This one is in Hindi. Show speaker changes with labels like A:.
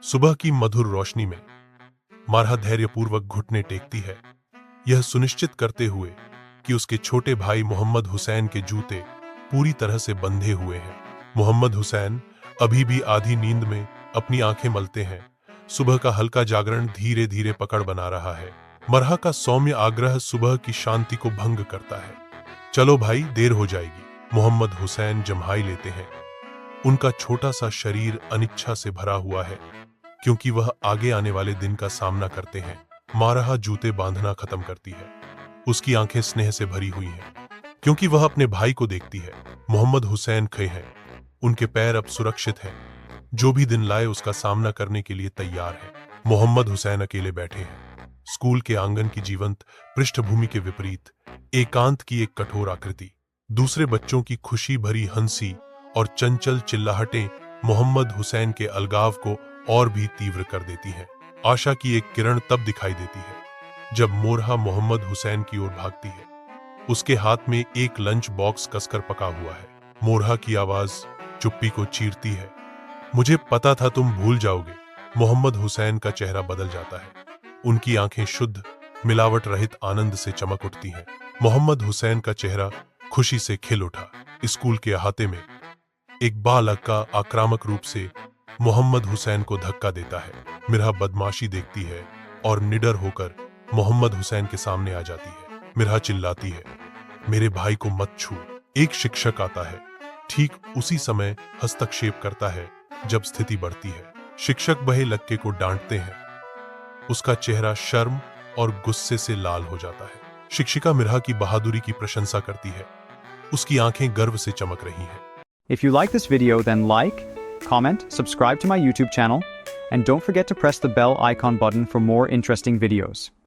A: सुबह की मधुर रोशनी में मारहा धैर्यपूर्वक घुटने टेकती है, यह सुनिश्चित करते हुए कि उसके छोटे भाई मोहम्मद हुसैन के जूते पूरी तरह से बंधे हुए हैं। मोहम्मद हुसैन अभी भी आधी नींद में अपनी आंखें मलते हैं। सुबह का हल्का जागरण धीरे धीरे पकड़ बना रहा है। मरहा का सौम्य आग्रह सुबह की शांति को भंग करता है। चलो भाई, देर हो जाएगी। मोहम्मद हुसैन जम्हाई लेते हैं। उनका छोटा सा शरीर अनिच्छा से भरा हुआ है, क्योंकि वह आगे आने वाले दिन का सामना करते हैं। मारहा जूते बांधना खत्म करती है। उसकी आंखें स्नेह से भरी हुई हैं, क्योंकि वह अपने भाई को देखती है। मोहम्मद हुसैन खड़े हैं, उनके पैर अब सुरक्षित हैं। जो भी दिन लाए उसका सामना करने के लिए तैयार है। मोहम्मद हुसैन अकेले बैठे हैं। स्कूल के आंगन की जीवंत पृष्ठभूमि के विपरीत एकांत की एक कठोर आकृति। दूसरे बच्चों की खुशी भरी हंसी और चंचल चिल्लाहटें मोहम्मद हुसैन के अलगाव को और भी तीव्र कर देती हैं। आशा की एक किरण तब दिखाई देती है जब मोरहा मोहम्मद हुसैन की ओर भागती है। उसके हाथ में एक लंच बॉक्स कसकर पका हुआ है। मोरहा की आवाज चुप्पी को चीरती है। मुझे पता था तुम भूल जाओगे। मोहम्मद हुसैन का चेहरा बदल जाता है। उनकी आंखें शुद्ध, मिलावट रहित आनंद से चमक उठती हैं। मोहम्मद हुसैन का चेहरा खुशी से खिल उठा। स्कूल के अहाते में एक बालका आक्रामक रूप से मोहम्मद हुसैन को धक्का देता है। मिरहा बदमाशी देखती है और निडर होकर मोहम्मद हुसैन के सामने आ जाती है। मिरहा चिल्लाती है, मेरे भाई को मत छू। एक शिक्षक आता है, ठीक उसी समय हस्तक्षेप करता है जब स्थिति बढ़ती है। शिक्षक बहे लक्के को डांटते हैं। उसका चेहरा शर्म और गुस्से से लाल हो जाता है। शिक्षिका मिरहा की बहादुरी की प्रशंसा करती है। उसकी आंखें गर्व से चमक रही हैं।
B: If you like this video, then like, comment, subscribe to my YouTube channel, and don't forget to press the bell icon button for more interesting videos.